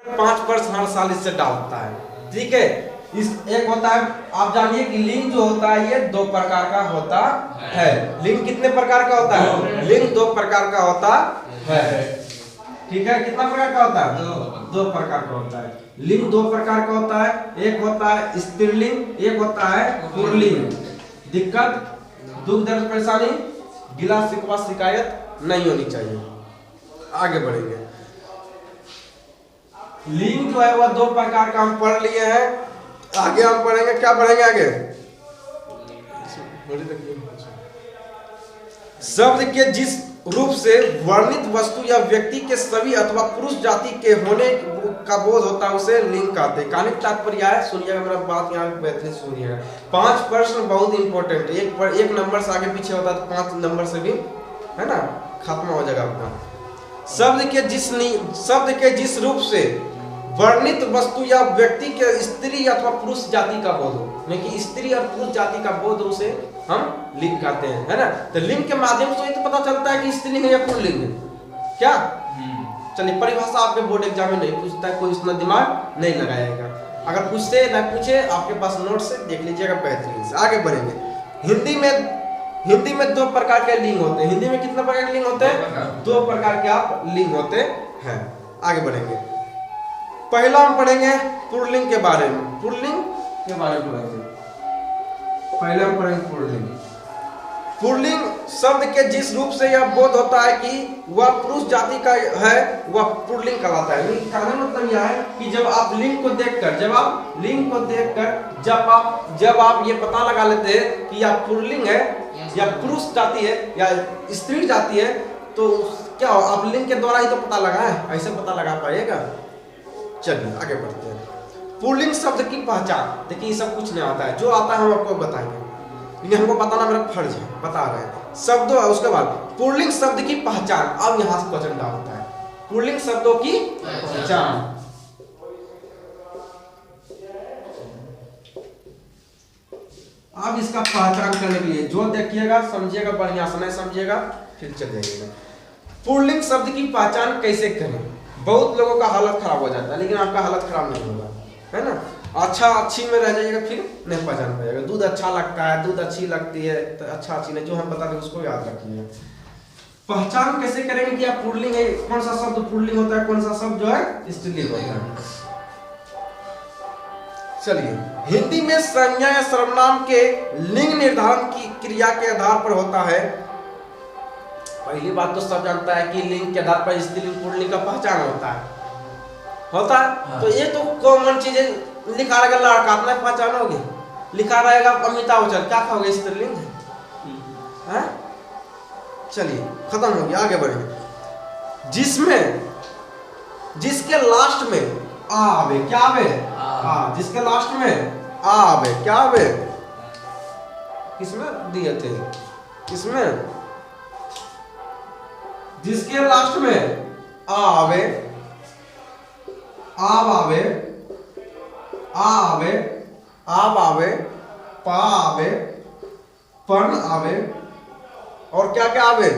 5% हर साल इससे डालता है। ठीक है, इस एक होता है, आप जानिए कि लिंग जो होता है ये 2 प्रकार का होता है। लिंग कितने प्रकार का होता है? लिंग 2 प्रकार का होता है। ठीक है, कितना प्रकार का होता है? 2 प्रकार का होता है। लिंग 2 प्रकार का होता है, एक होता है स्त्रीलिंग, एक होता है पुल्लिंग। दिक्कत, दुख दर्द परेशानी, गिला शिकवा शिकायत नहीं होनी चाहिए। आगे बढ़ेंगे। लिंग जो है वह 2 प्रकार का हम पढ़ लिए हैं। आगे हम पढ़ेंगे, क्या पढ़ेंगे आगे? शब्द के जिस रूप से वर्णित वस्तु या व्यक्ति के सभी अथवा पुरुष जाति के होने का बोध होता है उसे लिंग कहते हैं। कहानी तात्पर्य है, सुनिएगा मेरा बात यहाँ बेहतरीन सुनिएगा। 5 प्रश्न बहुत इंपॉर्टेंट है, एक नंबर से आगे पीछे होता है तो 5 नंबर से भी है ना खत्म हो जाएगा आपका। शब्द के जिस रूप से वर्णित वस्तु या व्यक्ति के स्त्री अथवा पुरुष जाति का बोध हो, कि स्त्री और पुरुष जाति का बोध हो उसे हम लिंग कहते हैं, है ना। तो लिंग के माध्यम से तो पता चलता है कि स्त्रीलिंग है या पुल्लिंग है। क्या चलिए, परिभाषा आपके बोर्ड एग्जाम में नहीं पूछता है, कोई इतना दिमाग नहीं लगाएगा। अगर पूछते ना पूछे, आपके पास नोट से देख लीजिएगा बेहतरीन से। आगे बढ़ेंगे। हिंदी में 2 प्रकार के लिंग होते हैं। हिंदी में कितने प्रकार के लिंग होते हैं? 2 प्रकार के आप लिंग होते हैं। आगे बढ़ेंगे। पहला हम पढ़ेंगे पुल्लिंग के बारे में। पुल्लिंग के बारे में पढ़ेंगे। पहले हम पढ़ेंगे पुल्लिंग। पुल्लिंग शब्द के जिस रूप से यह बोध होता है कि वह पुरुष जाति का है, वह पुल्लिंग कहलाता है। कहने मतलब यह है कि जब आप लिंग को देखकर जब आप ये पता लगा लेते हैं कि यह पुल्लिंग है या पुरुष जाति है या स्त्री जाति है, तो क्या आप लिंग के द्वारा ही तो पता लगा है, ऐसे पता लगा पाइएगा। चलिए आगे बढ़ते हैं। पुल्लिंग शब्द की पहचान। देखिए ये सब कुछ नहीं आता है, जो आता है हम आपको बताएंगे, लेकिन हमको बताना मेरा फर्ज है, बता रहे हैं शब्दों। उसके बाद पुल्लिंग शब्द की पहचान। अब यहाँ से क्वेश्चन डालता है, पुल्लिंग शब्दों की पहचान। अब इसका पहचान करने के लिए जो देखिएगा समझिएगा बढ़िया से, नहीं समझिएगा फिर चल जाइएगा। पुल्लिंग शब्द की पहचान कैसे करें? बहुत लोगों का हालत खराब हो जाता है, लेकिन आपका हालत खराब नहीं होगा, है ना। अच्छा अच्छी में रह जाइएगा, फिर नहीं पहचान पाइएगा। दूध अच्छा लगता है, दूध अच्छी लगती है, तो अच्छा अच्छी नहीं, जो हम बता दें उसको याद रखिएगा। पहचान कैसे करेंगे कि आप पुल्लिंग है, कौन सा शब्द पुल्लिंग होता है, कौन सा शब्द जो है स्त्रीलिंग होता है। चलिए, हिंदी में संज्ञा या सर्वनाम के लिंग निर्धारण की क्रिया के आधार पर होता है। पहली बात तो सब जानता है कि लिंग के आधार पर स्त्रीलिंग पुल्लिंग का पहचान होता है। हाँ। तो ये तो कॉमन चीज है। लिखा रहेगा लड़का, अपना पहचानोगे। लिखा रहेगा अमिताभ बच्चन, क्या खाओगे? स्त्रीलिंग है। चलिए खत्म हो गया, आगे बढ़ेंगे। जिसके लास्ट में आ आवे, क्या आवे? जिसके लास्ट में आ आवे, क्या आवे? किसमें दिए थे? किसमें? जिसके लास्ट में आ आवे, आब आवे, आ आवे, आब आवे, पा आवे, पन आवे, और क्या क्या आवे?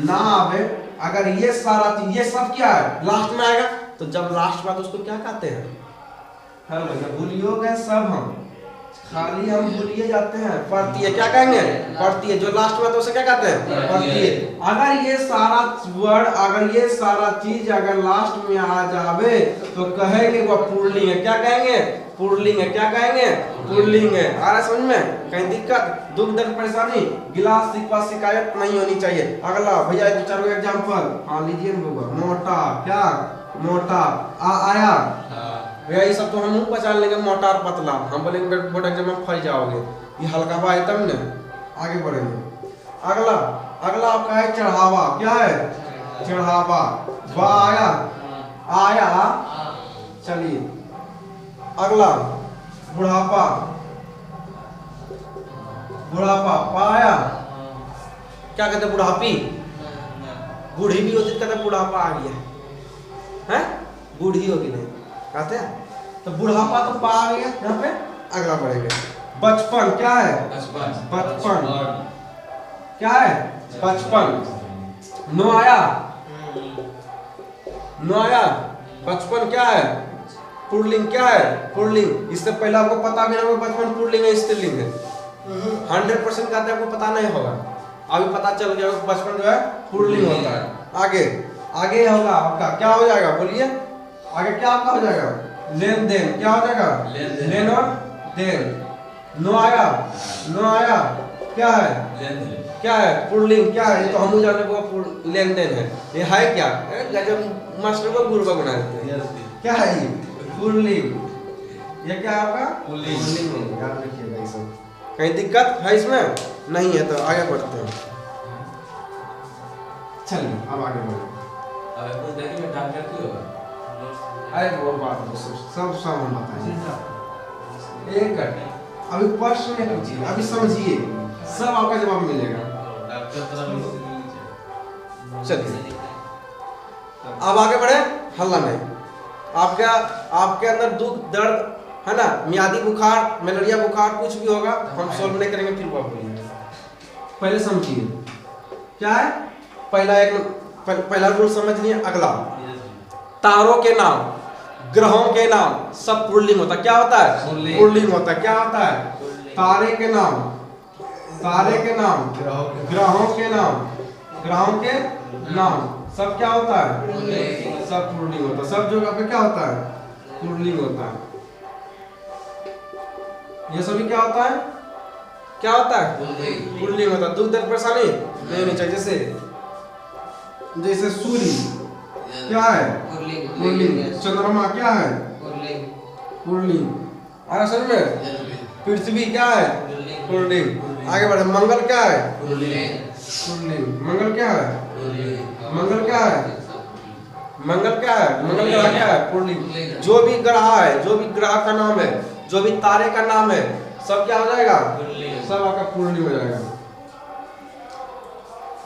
ना आवे। अगर ये सारा चीज, ये सब क्या है लास्ट में आएगा, तो जब लास्ट में तो उसको क्या कहते हैं? हेलो भैया, भूलियो गए सब, हम खाली हम भूलिए जाते हैं। पढ़ती है, क्या कहेंगे? पढ़ती है। जो लास्ट में तो उसे क्या कहते हैं? पढ़ती है। अगर ये सारा वर्ड, अगर ये सारा चीज अगर लास्ट में आ जावे तो कहेंगे वह पुल्लिंग है। क्या कहेंगे? पुल्लिंग है। क्या कहेंगे? पुल्लिंग है। आ रहा समझ में? कहीं दिक्कत, दुख दर्द परेशानी, गिला शिकवा शिकायत नहीं होनी चाहिए। अगला भैया 2-4 एग्जाम्पल हाँ लीजिए ना। मोटा, क्या मोटा? आया भैया, ये सब तो हम मुंह पहचान लेंगे, मोटा और पतला। हम बोलेंगे बोर्ड एग्जाम में फंस जाओगे, ये हल्का बा है तब न। आगे बढ़ेंगे। अगला आपका है चढ़ावा। क्या है? चढ़ावा। बा आया, आया। चलिए अगला बुढ़ापा, बुढ़ापा। पाया, क्या कहते? बुढ़ापी। बूढ़ी भी होती, कहते बुढ़ापा आ गया है, बूढ़ी होगी नहीं कहते हैं। तो बुढ़ापा तो पा आ गया यहाँ पे। अगला बढ़ेगा बचपन। क्या है? बचपन। क्या है? बचपन। नो आया, नो आया, 55 क्या है? पुल्लिंग। क्या है? पुल्लिंग। इससे पहले आपको पता भी नहीं होगा 55 पुल्लिंग है स्त्रीलिंग है। 100% कहते हैं आपको पता नहीं होगा, अभी पता चल गया 55 जो है पुल्लिंग होता है। आगे आगे होगा आपका क्या हो जाएगा? बोलिए आगे क्या आपका हो जाएगा? लेन देन। क्या हो जाएगा? लेन और देन। नो आया, नो आया, क्या है? क्या है? पुल्लिंग। क्या है? ये तो हम जाने को लेन देन है। ये है क्या? गजब मास्टर को गुरबा बना देते हैं। क्या है ये? पुल्लिंग। ये क्या है आपका? पुल्लिंग। याद रखिएगा ये सब। कहीं दिक्कत है इसमें? नहीं है तो आगे बढ़ते हैं। चलिए अब आगे बढ़ते हैं। अरे वो बात सब हम बताएंगे। एक अभी प्रश्न में पूछिए, अभी समझिए, सब आपका जवाब मिलेगा। चलिए अब आगे बढ़े। हल्ला नहीं। आपके अंदर दुख दर्द है ना, मियादी बुखार, मलेरिया बुखार, कुछ भी होगा हम सॉल्व नहीं करेंगे, फिर वो बोलिए। पहले समझिए क्या है। पहला रूल समझ लिए। अगला, तारों के नाम, ग्रहों के नाम सब पुल्लिंग होता है। क्या होता है? पुल्लिंग होता है। क्या होता है? तारे के नाम, तारे के नाम, ग्रहों के नाम, ग्रहों के नाम सब क्या होता है? सब पुल्लिंग होता है। सब जगह पे क्या होता है? पुल्लिंग होता है। ये सभी क्या होता है? क्या होता है? पुल्लिंग होता है। दुख दर्द परेशानी नहीं होनी चाहिए। जैसे सूर्य क्या है? पुल्लिंग। चंद्रमा क्या है? पुल्लिंग। आ सर में पृथ्वी क्या है? पुल्लिंग। आगे बढ़े। मंगल क्या है? पुल्लिंग। मंगल क्या है? मंगल क्या है? मंगल क्या है? मंगल ग्रह क्या है? पुल्लिंग। जो भी ग्रह है, जो भी ग्रह का नाम है, जो भी तारे का नाम है, सब क्या हो जाएगा? सब आपका पुल्लिंग हो जाएगा।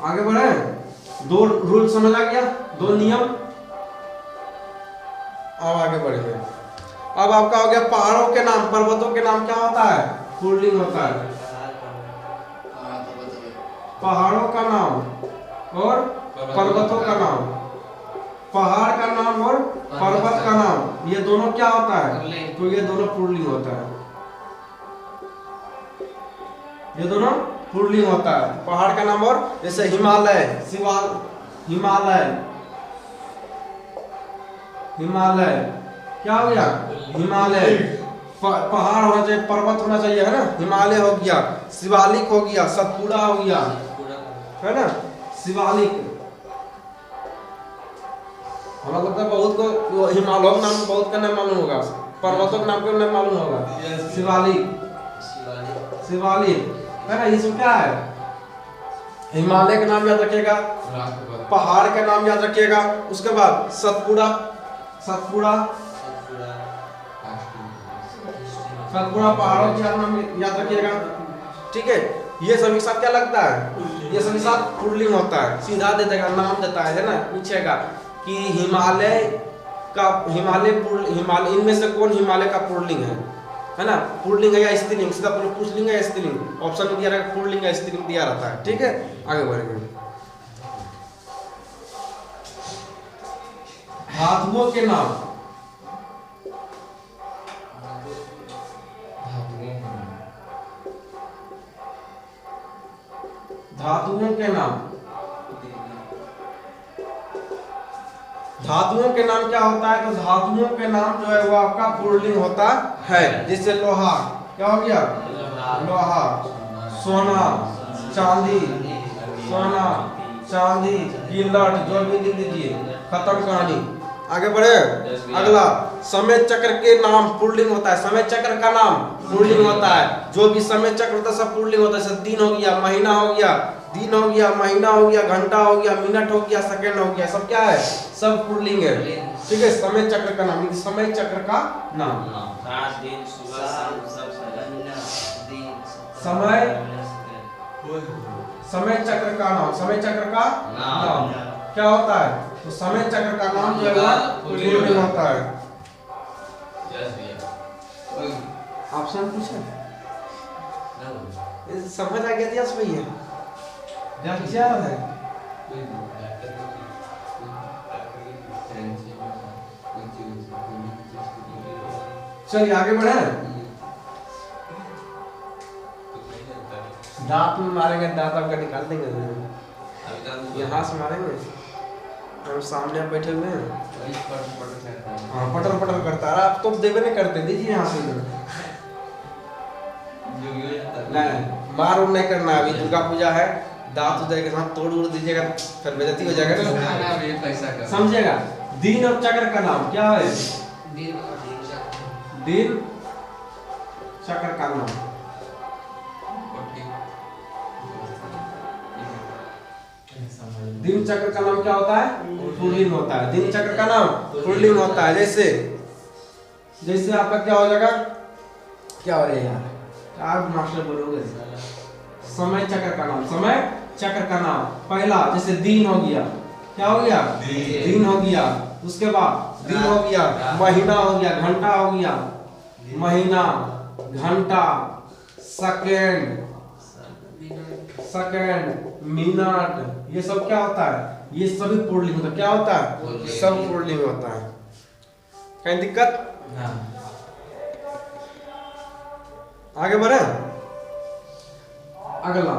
आगे बढ़े। 2 रूल समझ आ गया, 2 नियम। अब आगे बढ़ेंगे। अब आपका हो गया पहाड़ों के नाम, पर्वतों के नाम क्या होता है? पुल्लिंग होता है। पहाड़ों का नाम और पर्वतों का नाम, पहाड़ का नाम और पर्वत का नाम, ये दोनों क्या होता है? तो ये दोनों पुल्लिंग होता है। ये दोनों पुल्लिंग होता है। पहाड़ का नाम और जैसे हिमालय, हिमालय, हिमालय क्या हो गया? हिमालय। पहाड़ होना चाहिए, पर्वत होना चाहिए, है ना। हिमालय हो गया, शिवालिक हो गया, सतपुड़ा हो गया, है ना, शिवालिक। हमारा लगता है बहुत को हिमालय का नाम बहुत का नहीं मालूम होगा, पर्वतों के नाम को नहीं मालूम होगा। शिवालिक, शिवालिक है ना। इसमें क्या है? हिमालय का नाम याद रखिएगा, पहाड़ का नाम याद रखिएगा, उसके बाद सतपुड़ा, सतपुड़ा, सतपुड़ा पहाड़ों के नाम याद रखिएगा। ठीक है। ये सभी साथ क्या लगता है? ये सभी साथ पुल्लिंग होता है। सीधा दे देगा, नाम देता है ना, पूछेगा कि हिमालय का, हिमालय इनमें से कौन हिमालय का पुल्लिंग है ना। पुल्लिंग है या स्त्रीलिंग, सीधा पुल्लिंग है या स्त्रीलिंग, ऑप्शन में दिया रहेगा पुल्लिंग या स्त्रीलिंग दिया रहता है। ठीक है। आगे बढ़ेंगे। धातुओं के नाम, धातुओं के नाम, धातुओं के नाम क्या होता है? तो धातुओं के नाम जो है वो आपका पुल्लिंग होता है। जैसे लोहा, क्या हो गया? लोहा, सोना, चांदी, सोना, चांदी, गिल्लट, जो भी लिख दीजिए, खत्म कहानी। आगे बढ़े। अगला, समय चक्र के नाम पुल्लिंग होता है। समय चक्र का नाम पुल्लिंग होता है। जो भी समय चक्र होता है सब पुल्लिंग होता है। जैसे दिन हो गया, महीना हो गया, दिन हो गया, महीना हो गया, घंटा हो गया, मिनट हो गया, सेकंड हो गया, सब क्या है? सब पुल्लिंग है। ठीक है। समय चक्र का नाम, समय चक्र का नाम, समय चक्र का नाम, समय चक्र का नाम क्या होता है? तो समय चक्र का नाम जो है पुल्लिंग होता है। ऑप्शन पूछे समझ आ गया? यस भैया, क्या है? चलिए आगे बढ़े। दांत में मारेंगे, दांत आपका निकाल देंगे, यहाँ से मारेंगे। हम सामने आप बैठे हुए हैं, हाँ पटर पटर करता है। आप तो देवे नहीं करते, दीजिए यहाँ से। नहीं मार उड़ नहीं करना, अभी दुर्गा पूजा है, दांत उदय के साथ तोड़ उड़ दीजिएगा, फिर बेइज्जती हो जाएगा ना, समझेगा। दिन और चक्र का नाम क्या है? दिन चक्र का नाम, दिन चक्र का नाम क्या होता है? पुल्लिंग होता है। दिन चक्र का नाम पुल्लिंग होता है। जैसे जैसे आपका क्या हो जाएगा, क्या हो रहा है यार, आप मास्टर बोलोगे। समय चक्र का नाम, समय चक्र का नाम पहला, जैसे दिन हो गया, क्या हो गया? दिन हो गया। उसके बाद दिन हो गया, महीना हो गया, घंटा हो गया, महीना, घंटा, सेकंड, मिनट, ये सब क्या होता है? ये सभी पुल्लिंग होता है। क्या होता है? सब पुल्लिंग होता है। कहीं दिक्कत? आगे बढ़े। अगला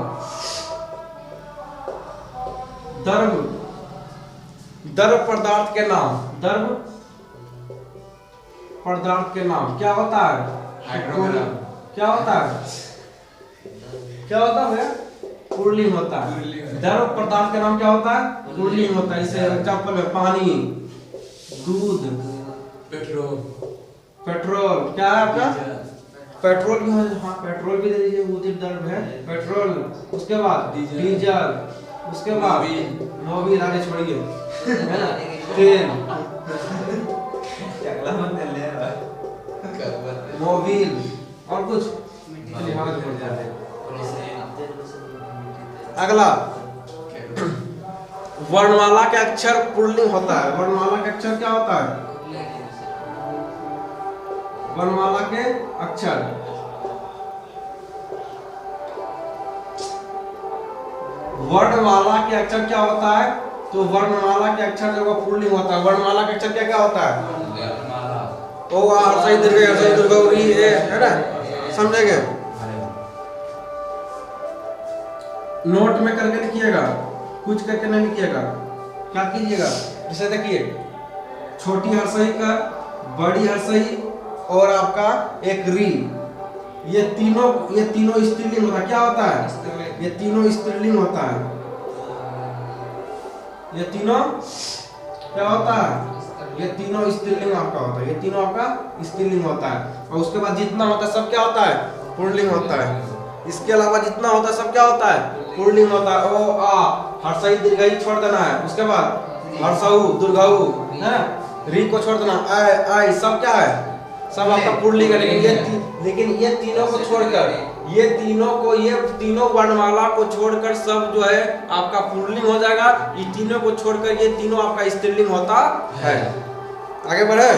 द्रव, द्रव पदार्थ के नाम, द्रव पदार्थ के नाम क्या होता है? क्या होता है? क्या होता है भैया? पुल्लिंग होता है। द्रव पदार्थ का नाम क्या होता है? पुल्लिंग होता है। जैसे एग्जांपल में पानी, दूध, पेट्रोल, पेट्रोल क्या है आपका? पेट्रोल भी, हाँ पेट्रोल भी दे दीजिए, वो द्रव है पेट्रोल। उसके बाद डीजल, उसके बाद मोबिल, आगे छोड़िए, है ना, तेल, मोबिल, और कुछ अगला वर्णमाला के अक्षर पुल्लिंग होता है। वर्णमाला के अक्षर क्या होता है? वर्णमाला के अक्षर, वर्णमाला के अक्षर क्या होता है? तो वर्णमाला के अक्षर जो पुल्लिंग होता है। वर्णमाला के अक्षर क्या क्या होता है? ओ आ सही दीर्घ है ना, समझेंगे। नोट में करके लिखिएगा, कुछ करके नहीं लिखिएगा। क्या कीजिएगा? जैसे देखिए, छोटी हरसही का, बड़ी हरसही और आपका एक री, ये तीनों स्त्रीलिंग होता है। क्या होता है? ये तीनों स्त्रीलिंग होता है। ये तीनों क्या होता है? ये तीनों स्त्रीलिंग आपका होता है। ये तीनों आपका स्त्रीलिंग होता है। और उसके बाद जितना होता है सब क्या होता है? पुल्लिंग होता है। इसके अलावा जितना होता है सब क्या होता है? पुल्लिंग होता है। ओ आ हर्षई दीर्घई छोड़ देना है। उसके बाद हर्षऊ दुर्घऊ है, री को छोड़ देना, आई आई सब क्या है? सब आपका पुल्लिंग है। लेकिन ये तीनों को छोड़कर, ये तीनों वर्णमाला को छोड़कर सब जो है आपका पुल्लिंग हो जाएगा। ये तीनों को छोड़कर ये तीनों आपका स्त्रीलिंग होता है। आगे बढ़े,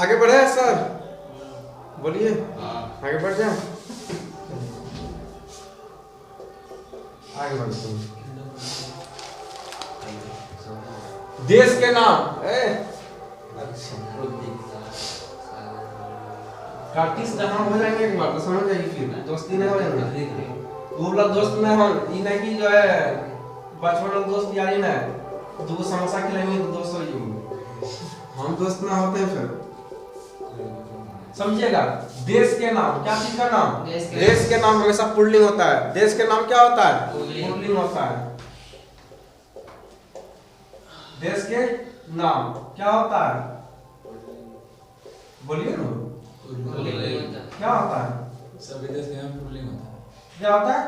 आगे बढ़े सर, बोलिए, आगे बढ़ जाए, आगे बढ़ते हैं। देश के नाम, प्रैक्टिस जहाँ हो जाएंगे एक बार तो समझ जाएगी, फिर दोस्ती नहीं हो जाएगी। वो वाला दोस्त में हम ये नहीं कि जो है बचपन वाला दोस्त यारी ना दो समोसा खिलाएंगे तो दोस्त हो जाएंगे, हम दोस्त ना होते हैं फिर, समझिएगा। देश के नाम, क्या चीज का नाम? देश के नाम हमेशा पुल्लिंग होता है। देश के नाम क्या होता है? पुल्लिंग होता है। देश के नाम क्या होता है? बोलिए ना, क्या होता है? सभी देश के नाम पुल्लिंग होता है। क्या होता है?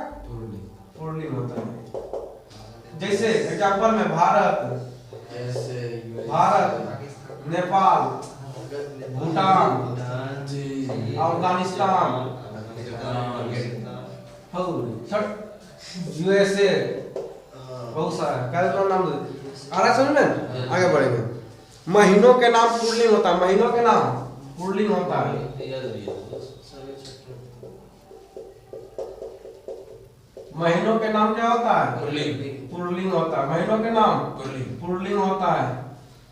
पुल्लिंग होता है। जैसे एग्जांपल में भारत, नेपाल, भूटान, अफगानिस्तान, यूएसए, बहुत सारा क्या नाम आ रहा है समझ में। आगे बढ़ेंगे। महीनों के नाम पुल्लिंग होता है। महीनों के नाम पुल्लिंग होता है। महीनों के नाम क्या होता है? पुल्लिंग होता है। महीनों के नाम पुल्लिंग होता है।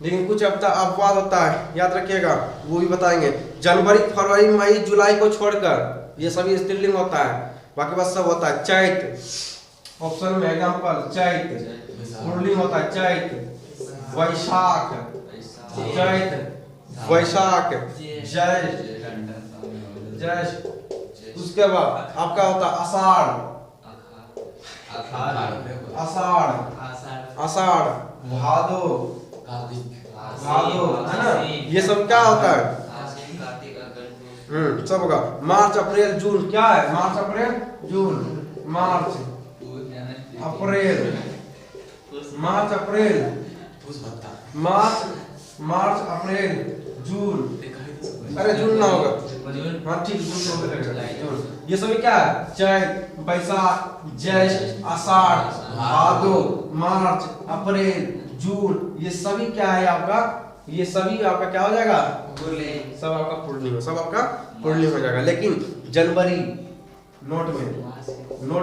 लेकिन कुछ अपवाद होता है, याद रखिएगा, वो भी बताएंगे। जनवरी, फरवरी, मई, जुलाई को छोड़कर ये सभी स्त्रीलिंग होता है, बाकी बस सब होता है। चैत, ऑप्शन में एग्जांपल चैत, पुल्लिंग होता है चैत। वैशाख, चैत, वैशाख, ज्येष्ठ। उसके बाद आपका होता है आषाढ़, आषाढ़, आषाढ़, भादो, भादो, है ना, ये सब क्या होता है? सब होगा। मार्च, अप्रैल, जून, क्या है? मार्च, अप्रैल, जून, मार्च, अप्रैल, मार्च, अप्रैल, मार्च, मार्च, अप्रैल, जून, अरे जून ना होगा, हाँ ठीक, जून जून। ये सभी क्या है? चैत, बैसाख, ज्येष्ठ, आषाढ़, भादो, मार्च, अप्रैल, जून, ये सभी क्या है आपका? ये सभी आपका क्या हो जाएगा? सब आपका पुल्लिंग, सब आपका पुल्लिंग हो जाएगा। लेकिन जनवरी, नोट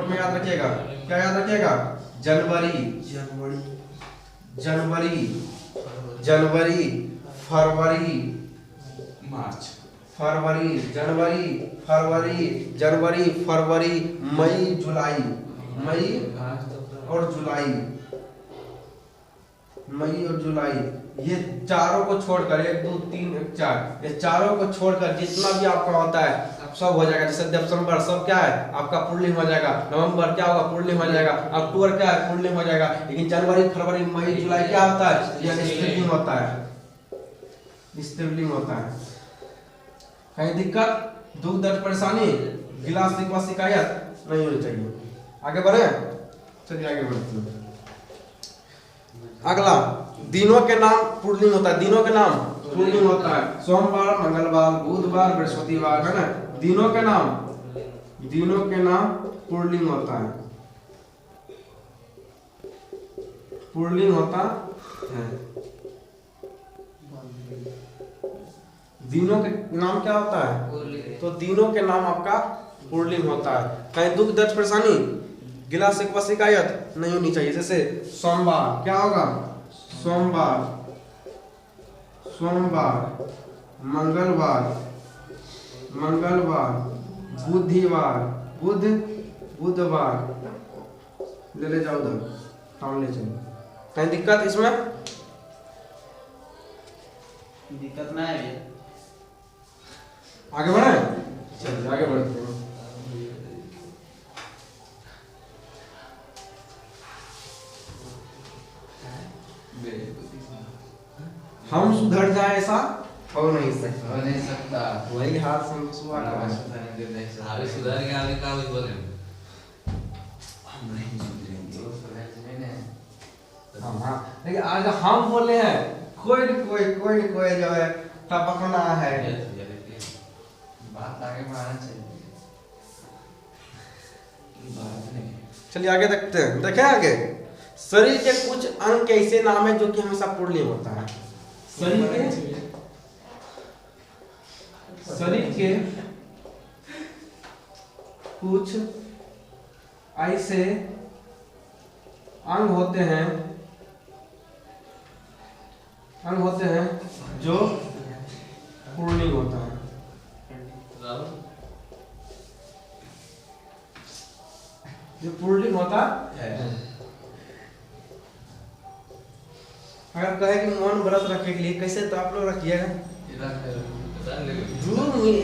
में याद रखिएगा, क्या याद रखिएगा? जनवरी, जनवरी, जनवरी, फरवरी, मार्च, फरवरी, जनवरी, फरवरी, जनवरी, फरवरी, मई, जुलाई, मई और जुलाई, मई और जुलाई, ये चारों को छोड़कर 1 2 3 4, ये चारों को छोड़कर जितना भी आपका होता है सब हो जाएगा। जैसे दिसंबर सब क्या है आपका पुल्लिंग हो जाएगा, नवंबर क्या होगा? पुल्लिंग हो जाएगा, अक्टूबर क्या है? पुल्लिंग हो जाएगा। लेकिन जनवरी, फरवरी, मई, जुलाई क्या होता है? ये स्त्रीलिंग होता है, स्त्रीलिंग होता है। कहीं दिक्कत, दुख, दर्द, परेशानी, गिला, शिकवा, शिकायत नहीं होनी चाहिए। आगे बढ़े, चलिए आगे बढ़ते हैं। अगला, दिनों के नाम पुल्लिंग होता है, दिनों के नाम पुल्लिंग होता है। सोमवार, मंगलवार, बुधवार, बृहस्पतिवार, है ना, दिनों के नाम पुल्लिंग होता है, पुल्लिंग होता है। दिनों के नाम क्या होता है? तो दिनों के नाम आपका पुल्लिंग होता है। कहीं दुख, दर्द, परेशानी, गिला, शिकवा, शिकायत नहीं होनी चाहिए। जैसे सोमवार क्या होगा? सोमवार, सोमवार, मंगलवार, मंगलवार, बुधवार, बुधवार, ले जाओ उधर, टाउन ले चलो। कहीं दिक्कत इसमें? दिक्कत ना है, आगे बढ़े, चलिए आगे बढ़ते हैं। हम सुधर जाए ऐसा हो नहीं सकता, वही हाथ संतोषवा का है। अभी सुधार के आगे का भी बोले हाँ, लेकिन आज हम बोले हैं कोई जो है टपकना है। बात आगे बढ़ाना चाहिए। चलिए आगे देखते हैं, देखें आगे। शरीर के कुछ अंग ऐसे नाम है जो कि हमेशा पुल्लिंग होता है। शरीर के कुछ ऐसे अंग होते हैं जो पुल्लिंग होता है। जो पुल्लिंग होता है, अगर कहे कि मौन व्रत रखने के लिए कैसे, तो आप लोग रखिएगा।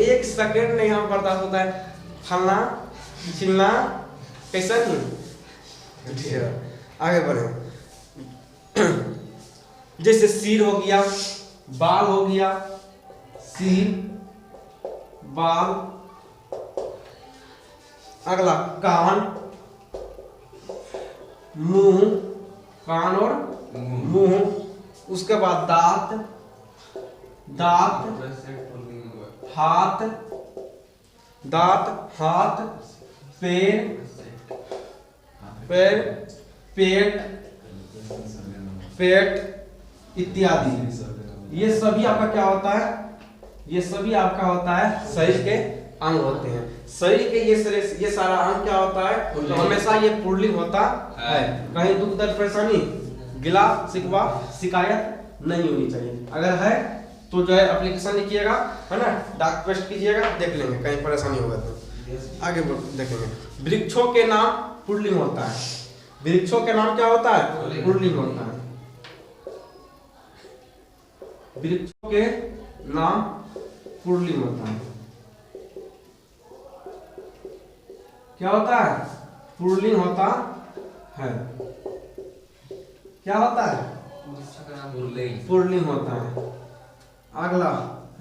1 सेकंड नहीं हम बर्दाश्त होता है, फलना चिलना कैसा नहीं। आगे बढ़े, जैसे सिर हो गया, बाल हो गया, सिर, बाल। अगला कान, मुंह, कान और मुंह। उसके बाद दांत, हाथ, पैर, पेट इत्यादि। ये सभी आपका क्या होता है? ये सभी आपका होता है शरीर के अंग होते हैं। शरीर के ये सारा अंग क्या होता है? तो हमेशा ये पुल्लिंग होता है। कहीं दुख, दर्द, परेशानी, गिला, शिकवा, शिकायत नहीं होनी चाहिए। अगर है तो जो है एप्लीकेशन लिखिएगा, है ना, डाक पेस्ट कीजिएगा, देख लेंगे कहीं परेशानी होगा तो आगे देखेंगे। वृक्षों के नाम पुल्लिंग होता है। वृक्षों के नाम क्या होता है? पुल्लिंग होता है। वृक्षों के नाम पुल्लिंग होता है। क्या होता है? पुल्लिंग होता है। क्या होता है? पुल्लिंग होता है। अगला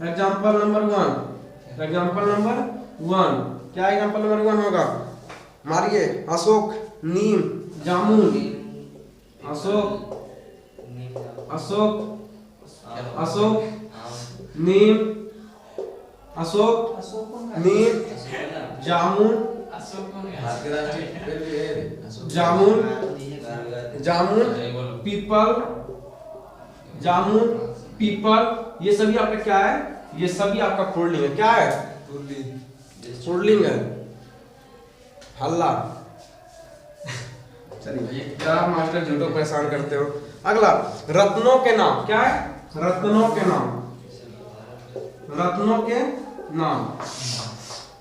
एग्जाम्पल नंबर 1। एग्जाम्पल नंबर 1 क्या एग्जाम्पल नंबर 1 होगा? मारिए। अशोक, नीम, जामुन। अशोक, अशोक, अशोक, नीम, अशोक, नीम, जामुन, जामुन, जामुन, पीपल, जामुन, पीपल, ये सभी आपका क्या है? ये सभी आपका पुल्लिंग है। क्या है? पुल्लिंग है। हल्ला। चलिए क्या मास्टर झूठो परेशान करते हो। अगला रत्नों के नाम। क्या है? रत्नों के नाम। रत्नों के नाम।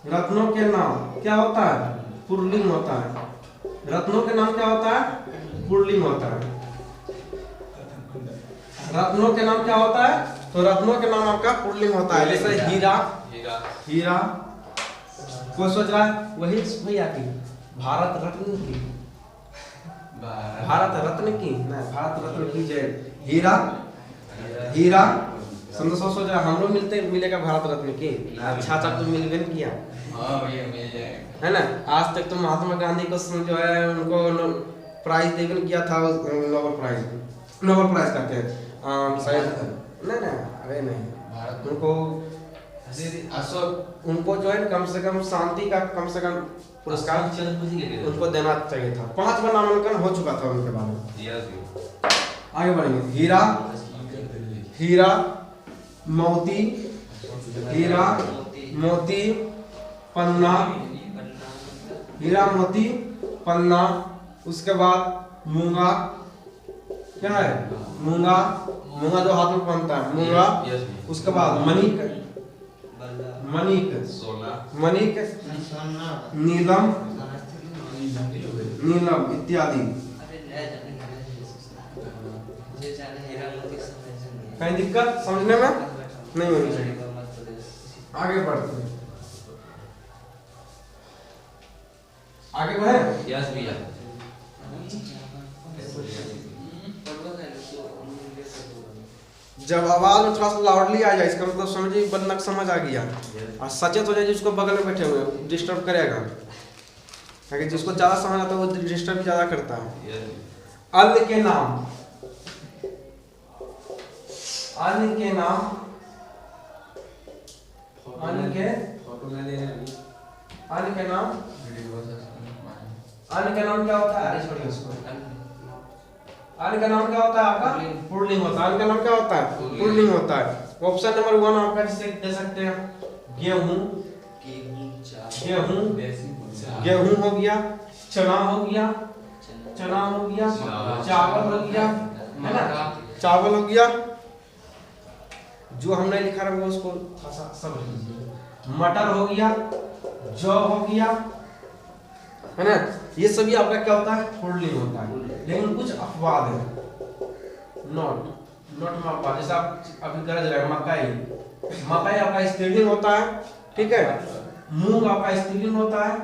रत्नों के नाम क्या होता है? पुल्लिंग होता है। रत्नों के नाम क्या होता है? पुल्लिंग होता है। रत्नों के नाम क्या होता है? तो रत्नों के नाम आपका पुल्लिंग होता है। जैसे हीरा, हीरा। कोई सोच रहा है वही भैया की भारत रत्न की, भारत रत्न की नहीं, भारत रत्न की जय। हीरा, हीरा समझो। सोच रहा हमरो मिलेगा भारत रत्न की। अच्छा अच्छा तो मिलवे नहीं किया, है ना। आज तक तो महात्मा गांधी को जो है उनको प्राइज देवे किया था, नोबेल प्राइज। नोबेल प्राइज कहते हैं शायद। नहीं, अरे नहीं, उनको अशोक, उनको जो है कम से कम शांति का कम से कम पुरस्कार उनको देना चाहिए था। 5 बार नामांकन हो चुका था उनके बारे में। आगे बढ़ेंगे। हीरा, हीरा, मोती, हीरा, मोती, पन्ना, हीरा, मोती, पन्ना। उसके बाद मूंगा। क्या है? मूंगा, मूंगा जो हाथ में पहनता है, मूंगा। उसके बाद मणिक, मणिक, मणिक, नीलम, नीलम इत्यादि। कहीं दिक्कत समझने में नहीं होनी चाहिए। आगे बढ़ते हैं। आगे बढ़े। यस भैया। जब आवाज में थोड़ा सा लाउडली आ जाए इसका मतलब समझिए बंदा को समझ आ गया, और सचेत हो जाए जिसको बगल में बैठे हुए डिस्टर्ब करेगा, क्योंकि जिसको ज्यादा समझ आता है वो डिस्टर्ब ज्यादा करता है। अन्न के नाम। अन्न के नाम। अन्न के, अन्न के नाम। अन्न का नाम क्या होता है? अरे छोड़िए उसको। अन्न का नाम क्या होता है आपका? पुल्लिंग होता है। अन्न का नाम क्या होता है? पुल्लिंग होता है। ऑप्शन नंबर 1 आपका जिसे दे सकते हैं गेहूं, गेहूं, गेहूं हो गया, चना हो गया, चना हो गया, चावल हो गया, है ना, चावल हो गया। जो हमने लिखा है वो उसको सब लीजिए। मटर हो गया, जौ हो गया, है ना। ये सभी आपका क्या होता है? पुल्लिंग होता है। लेकिन कुछ अपवाद है। नॉट में अपवाद, जैसे आप अभी गरज रहे मकई, मकई आपका स्त्रीलिंग होता है, ठीक है। मूंग आपका स्त्रीलिंग होता है,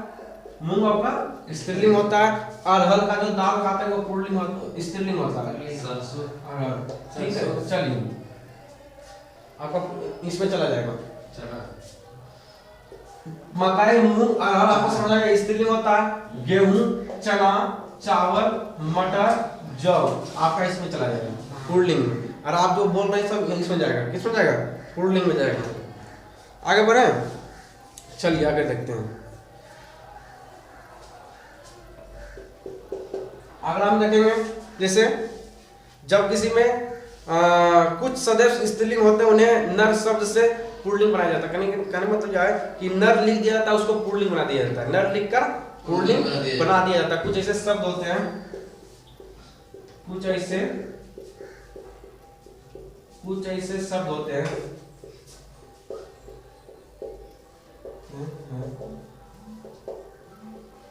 मूंग आपका स्त्रीलिंग होता है। अरहर का जो दाल खाते हैं वो पुल्लिंग स्त्रीलिंग होता है। सरसों, ठीक है। चलिए आपका इसमें चला जाएगा। मकई, मूंग, अरहर आपको समझ आएगा स्त्रीलिंग होता है। गेहूं, चना, चावल, मटर, जौ आपका इसमें चला जाएगा पुल्लिंग में। और आप जो बोल रहे हैं सब इसमें जाएगा। किसमें जाएगा? पुल्लिंग में जाएगा। आगे बढ़े। चलिए आगे देखते हैं। अगर हम देखेंगे जैसे जब किसी में कुछ सदस्य स्त्रीलिंग होते हैं उन्हें नर शब्द से पुल्लिंग बनाया जाता है। कहने मतलब क्या है कि नर लिख दिया जाता है उसको पुल्लिंग बना दिया जाता है। नर लिखकर पुल्लिंग बना दिया जाता है। कुछ ऐसे शब्द होते हैं, कुछ ऐसे कुछ ऐसे शब्द होते हैं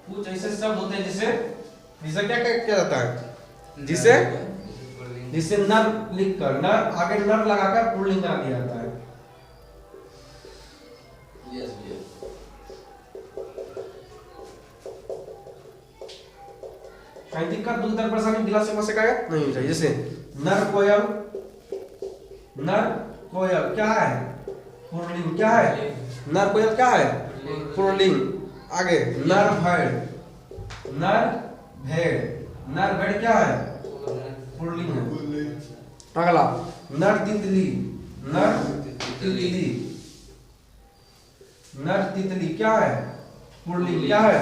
कुछ ऐसे शब्द होते हैं जिसे जिसे क्या क्या जाता है, जिसे नर लिखकर नर आगे नर लगाकर पुल्लिंग बना दिया जाता है। यस भैया। कहीं दिक्कत दुख दर्द परेशानी गिला से मसे का नहीं हो चाहिए। जैसे नर कोयल क्या है, पुल्लिंग क्या है, नर कोयल क्या है, पुल्लिंग। आगे नर भेड़ क्या है, पुल्लिंग है। अगला नर तितली क्या है, पुल्लिंग क्या है,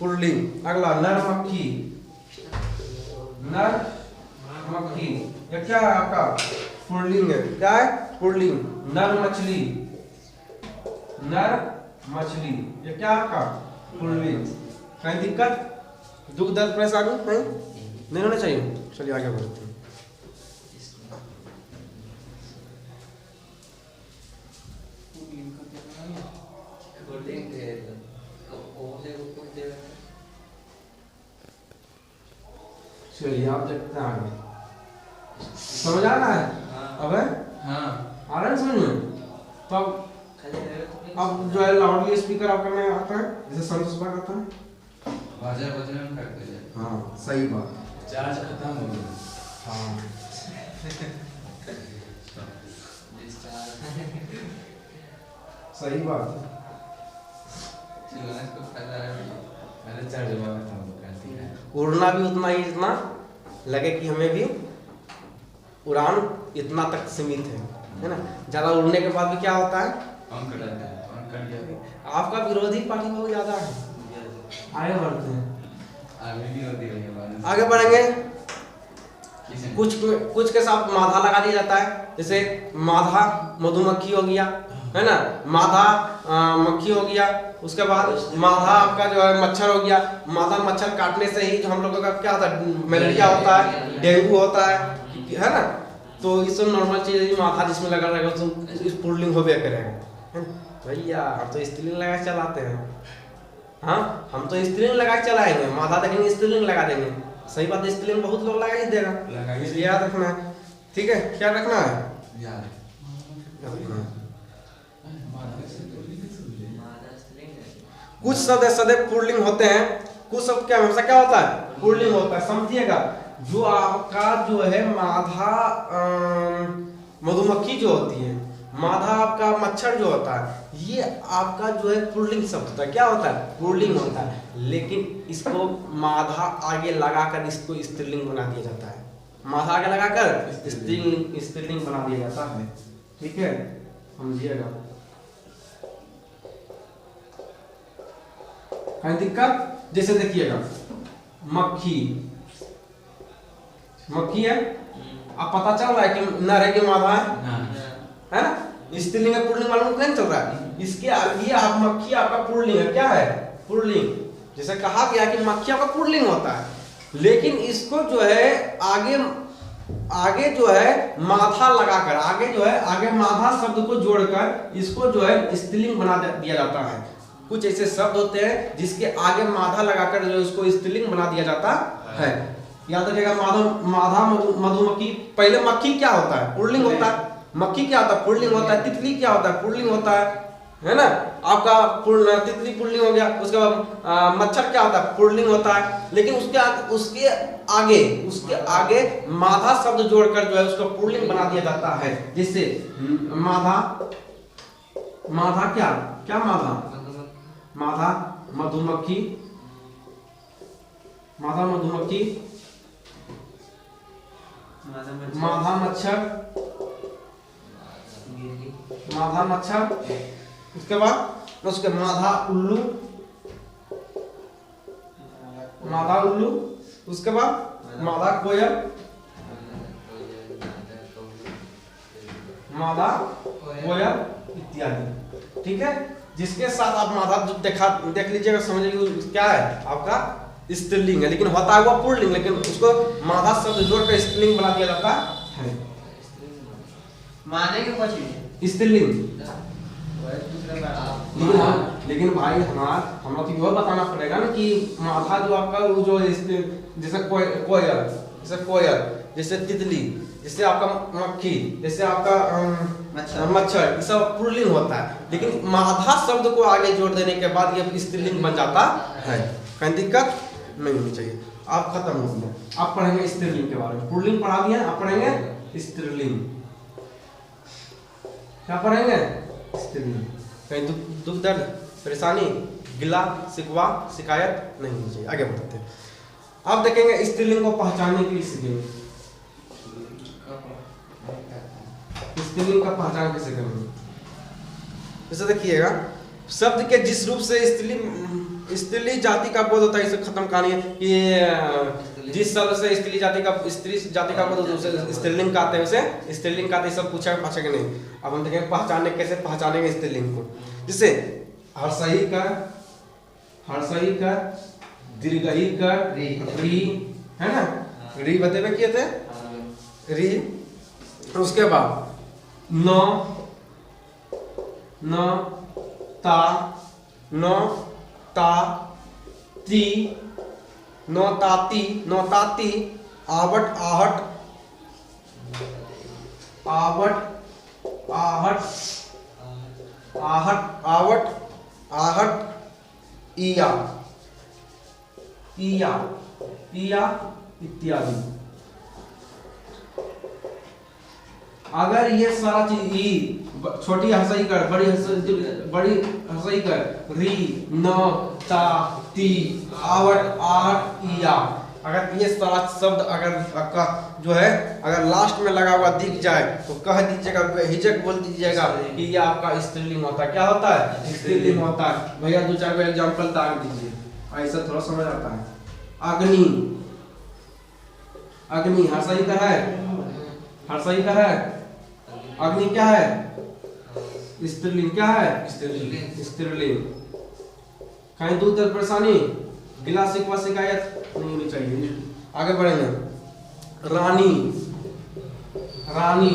पुल्लिंग। अगला नर मक्खी ये क्या है आपका, पुल्लिंग है, क्या है, पुल्लिंग। नर मछली ये क्या है आपका, पुल्लिंग। कहीं दिक्कत दुख दर्द परेशानी नहीं होना चाहिए। चलिए आगे बढ़ते हैं। चलिए आप देखते हैं आगे, समझ आ रहा है? अबे हाँ आ रहा है समझ में? तो अब जो है लाउडली स्पीकर आप करने आता है जैसे संतोष भाई आता है। बाजा बजने में करते हैं। हाँ सही बात। चार्ज खत्म हो गया। हाँ सही बात है। चिल्लाने को फायदा है। मैंने चार्ज हुआ खत्म हो गया, ठीक है। उड़ना भी उतना ही जितना लगे कि हमें भी उड़ान इतना तक सीमित है ना। ज्यादा उड़ने के बाद भी क्या होता है, ऑन कर देते हैं, ऑन कर दिया। आपका विरोधी पार्टी बहुत ज्यादा है। आगे बढ़ते हैं, आगे भी होती है। आगे बढ़ेंगे। किसे? कुछ के साथ माधा लगा दिया जाता है। जैसे माधा मधुमक्खी हो गया, है ना, माधा मक्खी हो गया। उसके बाद माधा आपका जो है मच्छर हो गया। माधा मच्छर काटने से ही जो हम लोगों का क्या होता है, मलेरिया होता है, डेंगू होता है ना। तो ये सब नॉर्मल चीज है। माथा जिसमें लगा रहेगा तो इस पुल्लिंग हो गया करेगा। भैया हम तो स्त्रीलिंग लगा के चलाते हैं। हाँ हम तो स्त्रीलिंग लगा के चलाएंगे, माथा देखेंगे स्त्रीलिंग लगा देंगे। सही बात है, स्त्रीलिंग बहुत लोग लगा ही देगा, इसलिए याद रखना है। ठीक है, क्या रखना है, याद रखना है। कुछ शब्द सदैव पुल्लिंग होते हैं, कुछ शब्द क्या हमेशा क्या होता है, पुल्लिंग होता है। समझिएगा, जो आपका जो है माधा मधुमक्खी जो होती है, माधा आपका मच्छर जो होता है, ये आपका जो है पुल्लिंग शब्द होता है। क्या होता है, पुल्लिंग होता है। लेकिन इसको माधा आगे लगाकर इसको स्त्रीलिंग बना दिया जाता है। माधा आगे लगाकर स्त्रीलिंग बना दिया जाता है। ठीक है, समझिएगा। कहीं दिक्कत? जैसे देखिएगा मक्खी है, अब पता चल रहा है कि नर है कि मादा है ना। स्त्रीलिंग है, पुल्लिंग मालूम नहीं चल रहा है। इसके आगे आप मक्खी आपका पुल्लिंग है, क्या है, पुल्लिंग। जैसे कहा गया कि मक्खी आपका पुल्लिंग होता है, लेकिन इसको जो है आगे जो है माथा लगाकर, आगे जो है आगे माधा शब्द को जोड़कर इसको जो है स्त्रीलिंग बना दिया जाता है। कुछ ऐसे शब्द होते हैं जिसके आगे माधा लगाकर जो उसको स्त्रीलिंग बना दिया जाता है। याद रखिएगा, माधा मधुमक्खी। पहले मक्खी क्या होता है, पुल्लिंग होता है। मक्खी क्या होता है, पुल्लिंग होता है। तितली क्या होता है, पुल्लिंग होता है ना। आपका तितली पुल्लिंग हो गया। उसके बाद मच्छर क्या होता है, पुल्लिंग होता है। लेकिन उसके आगे माधा शब्द जोड़कर जो है उसको पुल्लिंग बना दिया जाता है। जैसे माधा क्या माधा मधुमक्खी, माधा मच्छर, उसके बाद उसके माधा उल्लू, उसके बाद माधा कोयल, इत्यादि। ठीक है, जिसके साथ आप माधा देख लीजिएगा, समझिए क्या है आपका स्त्रीलिंग है, लेकिन होता है वो पुल्लिंग। लेकिन उसको माधा शब्द जोड़कर स्त्रीलिंग बना दिया जाता है। मानेंगे कुछ भी स्त्रीलिंग। वही दूसरे बार लेकिन भाई हमारा तो यह बताना पड़ेगा ना कि माथा जो आपका वो जो जैसे कोयल, जैसे कोयल, जैसे तितली, जैसे आपका मक्खी, जैसे आपका मच्छर, ये सब पुल्लिंग होता है। लेकिन माधा शब्द को आगे जोड़ देने के बाद ये स्त्रीलिंग बन जाता है, कहीं दिक्कत नहीं होनी चाहिए। आप खत्म हो गया। आप पढ़ेंगे स्त्रीलिंग के बारे में, पुल्लिंग पढ़ा दिया, आप पढ़ेंगे स्त्रीलिंग। क्या पढ़ेंगे? स्त्रीलिंग। कहीं दुख दर्द परेशानी गिला शिकवा शिकायत नहीं होनी चाहिए। आगे बढ़ते हैं। अब देखेंगे स्त्रीलिंग को पहचानने के लिए सीखेंगे। स्त्रीलिंग का पहचान कैसे करेंगे? जैसे देखिएगा, शब्द के जिस रूप से स्त्रीलिंग जाति का बोध होता है, इसे खत्म कहानी है कि जिस शब्द से स्त्री जाति का बोध होता है उसे स्त्रीलिंग कहते हैं, उसे स्त्रीलिंग कहते हैं। सब पूछा कि नहीं। अब हम देखेंगे पहचानने, कैसे पहचानेंगे स्त्रीलिंग को। जैसे हर्षई का दीर्घई का री है ना, री बतेबे किए थे री। उसके बाद न ता ती नौताती आवट आहट इया इत्यादि। अगर ये सारा चीज छोटी हंसई कर बड़ी हंसई कर री न ता ती आवट आहट इया, अगर ये सारा शब्द अगर आपका जो है अगर लास्ट में लगा हुआ दिख जाए तो कह दीजिएगा, हिचक बोल दीजिएगा कि ये आपका स्त्रीलिंग होता है। क्या होता है? स्त्रीलिंग होता है। भैया 2-4 एग्जांपल दाग दीजिए, ऐसा थोड़ा समझ आता है। अग्नि हर्षई का है, अग्नि क्या है? स्त्रीलिंग। क्या है? स्त्रीलिंग। कहीं दूर दर्द परेशानी गिला शिकवा शिकायत नहीं होनी चाहिए। आगे बढ़ेंगे। रानी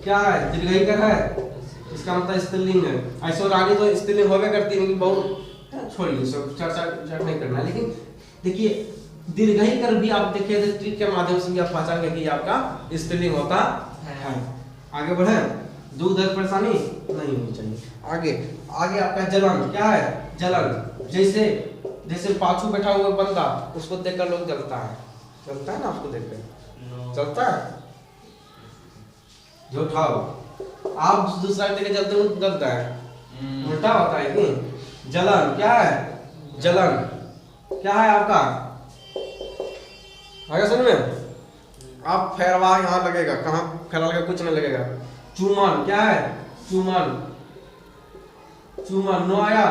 क्या है? दीर्घई का है, इसका मतलब स्त्रीलिंग है। ऐसे रानी तो स्त्रीलिंग होवे करती है, लेकिन बहुत छोड़िए, सब चर्चा नहीं करना। लेकिन देखिए दीर्घई कर भी आप देखिए तो ट्रिक के माध्यम से भी आप पहचान गए कि आपका स्त्रीलिंग होता है। आगे बढ़े। दुख दर्द परेशानी नहीं होनी चाहिए। आगे आपका जलन। क्या है? जलन। जैसे पाछू बैठा हुआ बंदा, उसको देखकर लोग जलता है ना, उसको देखकर चलता है। जो उठाओ आप दूसरा देखे जलते हो जलता है, उल्टा होता है कि जलन। क्या है? जलन क्या है आपका? आगे सुन में आप फेरवा यहाँ लगेगा, कहाँ फेरा लगेगा? कुछ नहीं लगेगा। चुमन क्या है? चुमन नो आया,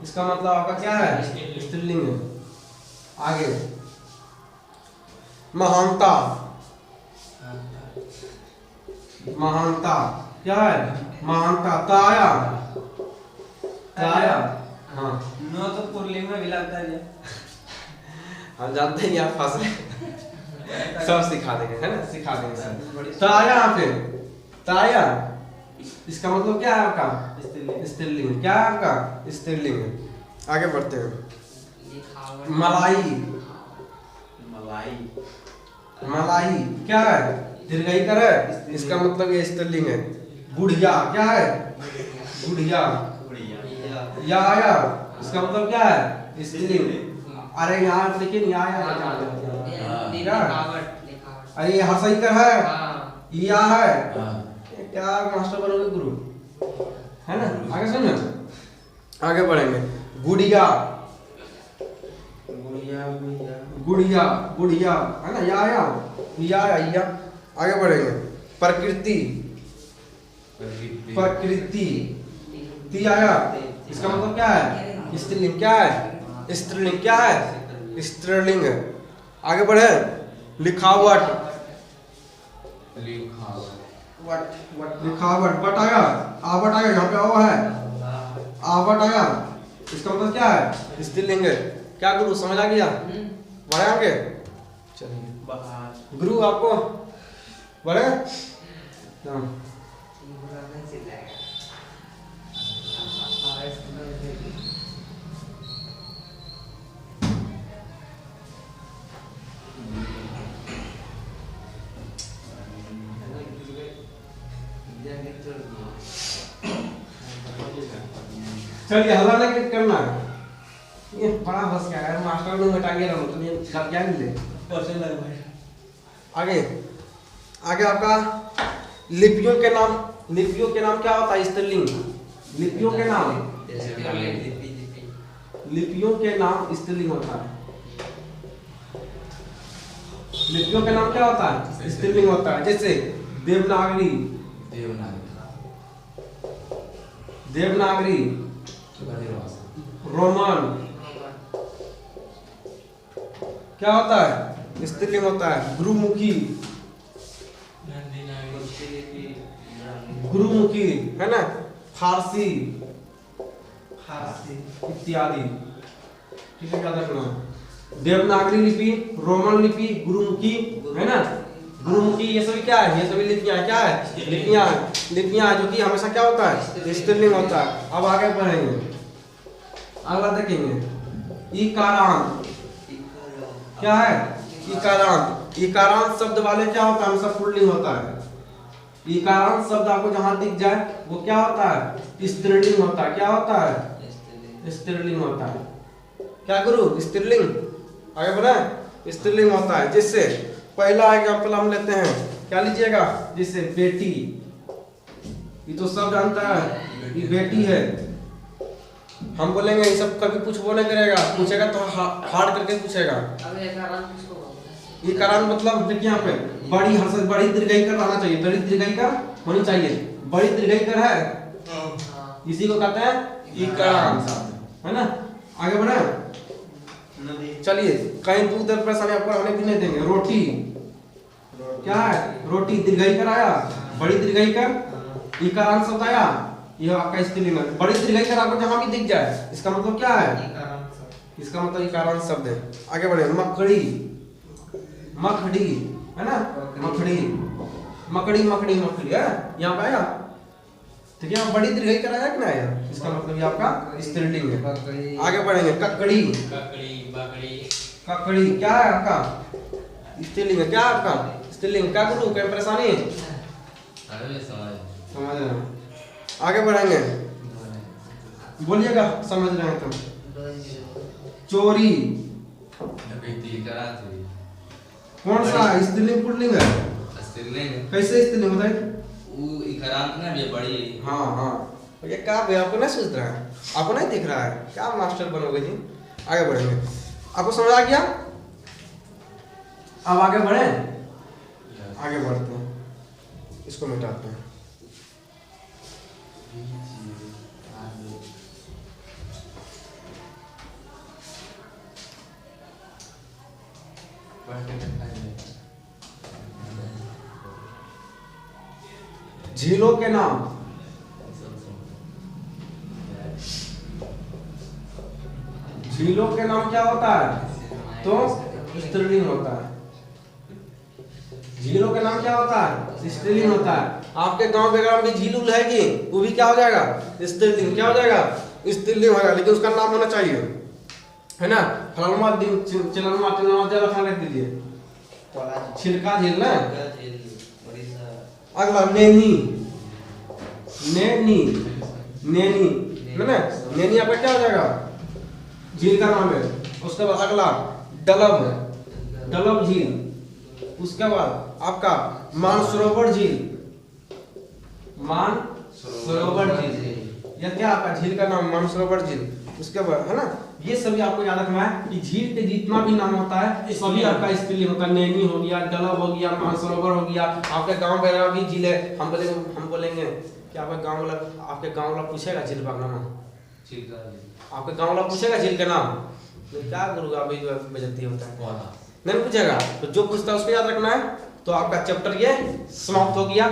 इसका मतलब आपका क्या है? स्त्रीलिंग है। आगे महानता क्या है? महानता ताया। हाँ नो तो पुल्लिंग में भी लगता है। हम जानते हैं आप फंसे सब सिखा देंगे, है ना, सिखा देंगे सर। ताया पे ताया, इसका मतलब क्या है आपका? स्त्रीलिंग। क्या है आपका? स्त्रीलिंग। आगे बढ़ते हैं। मलाई क्या है? दीर्घई कर है, इसका मतलब ये स्त्रीलिंग है। बुढ़िया क्या है? बुढ़िया या आया, इसका मतलब क्या है? स्त्रीलिंग। अरे यहाँ देखिए अरे ये हंसई कर है, या है क्या? मास्टर बनोगे गुरु, है ना। आगे सुनो, आगे बढ़ेंगे। गुड़िया है ना, या आगे बढ़ेंगे। प्रकृति ती आया, इसका मतलब क्या है? स्त्रीलिंग। क्या है? स्त्रीलिंग। क्या है? स्त्रीलिंग। आगे बढ़े। लिखावट बट आया, आवट आया, यहाँ पे ओ है, आवट आया, इसका मतलब क्या है? स्त्रीलिंग है। क्या गुरु समझ आ गया? बढ़े आगे चलिए। गुरु आपको बढ़े चलिए हल्ला नहीं करना है। ये बड़ा बस क्या है, मास्टर ने हटाएंगे ना तो ये सब क्या मिले। परसेंट लग भाई। आगे आगे आपका लिपियों के नाम क्या होता है? स्त्रीलिंग। लिपियों के नाम स्त्रीलिंग होता है। लिपियों के नाम क्या होता है? स्त्रीलिंग होता है। जैसे देवनागरी, रोमन क्या होता है? स्त्रीलिंग होता है। गुरुमुखी है ना, फारसी इत्यादि। ठीक है, याद रखना। देवनागरी लिपि, रोमन लिपि, गुरुमुखी है ना। गुरुमुखी ये सभी क्या है? ये सभी लिपियां क्या है? लिपियां जो कि हमेशा क्या होता है? स्त्रीलिंग होता है। अब आगे बढ़ेंगे, अगला देखेंगे। इकारांत क्या है? इकारांत शब्द वाले क्या होता है? हमेशा पुल्लिंग होता है। इकारांत शब्द आपको जहां दिख जाए वो क्या होता है? स्त्रीलिंग होता है। क्या होता है? स्त्रीलिंग होता है। क्या गुरु? स्त्रीलिंग। आगे बढ़े, स्त्रीलिंग होता है। जिससे पहला एग्जांपल हम लेते हैं, क्या लीजिएगा? जैसे बेटी, ये तो सब जानता है ये बेटी है। हम बोलेंगे ये सब कभी कुछ वो नहीं करेगा, पूछेगा तो हार्ड करके पूछेगा। ये कारण मतलब देखिए यहाँ पे बड़ी हर्षद, बड़ी दीर्घई कर रहना चाहिए, बड़ी दीर्घई कर होनी चाहिए। बड़ी दीर्घई कर है, इसी को कहते हैं इकारांत, है ना। आगे बढ़े, चलिए कहीं दूर दर परेशानी आपको आने भी नहीं देंगे। रोटी क्या है? रोटी दीर्घई कर आया, बड़ी दीर्घई कर, इकारांत शब्द आया, यह आपका स्त्रीलिंग है। बड़ी दीर्घई कर आपको जहां भी दिख जाए इसका मतलब क्या है? इसका मतलब इकारांत शब्द है। आगे बढ़े, मकड़ी, मखड़ी है ना, मकड़ी है, यहाँ पे आया। ठीक है, बड़ी दीर्घई कर आया कि नहीं आया? इसका मतलब ये आपका स्त्रीलिंग है। आगे बढ़ेंगे, ककड़ी क्या है? आपका स्त्रीलिंग है। क्या है आपका स्त्रीलिंग? क्या करूँ, कोई परेशानी? समझ रहे हैं। आगे बढ़ेंगे, बोलिएगा समझ रहे हैं तुम। चोरी कौन सा स्त्रीलिंग पुल्लिंग है? कैसे स्त्रीलिंग होता है? हाँ ये क्या भैया आपको नहीं सोच रहा है, आपको नहीं दिख रहा है? क्या मास्टर बनोगे जी। आगे बढ़ेंगे, आपको समझ आ गया? अब आगे बढ़े, आगे बढ़ते हैं, इसको मिटाते हैं। झीलों के नाम, झीलों के नाम क्या होता है? तो स्त्रीलिंग होता है। झीलों के नाम क्या होता है? स्त्रीलिंग होता है। आपके गांव बैकग्राउंड में झील उल है कि वो भी क्या हो जाएगा? स्त्रीलिंग। क्या हो जाएगा? स्त्रीलिंग हो जाएगा, लेकिन उसका नाम होना चाहिए, है ना। फलनमा दिन चिलनमा ज्यादा खाना रख दीजिए। छिलका झील ना। अगला नैनी, नैनी ना, नैनी आपका क्या हो जाएगा? झील का नाम है। उसके बाद अगला डलब झील। उसके बाद आपका मानसरोवर झील, यह क्या आपका झील का नाम? मानसरोवर झील। उसके बाद है ना, ये सभी आपको याद रखना है कि झील के जितना भी नाम होता है सभी आपका स्त्रीलिंग होता है। नैनी हो गया, डलब हो गया, मानसरोवर हो गया। आपके गांव में भी झील है, हम बोलेंगे कि आपका गांव वाला पूछेगा झील का नाम? आपके गांव वाला पूछेगा झील का नाम? क्या करूँगा, अभी बेइज्जती होता है, नहीं पूछेगा। तो जो पूछता है उसको याद रखना है। तो आपका चैप्टर ये समाप्त हो गया।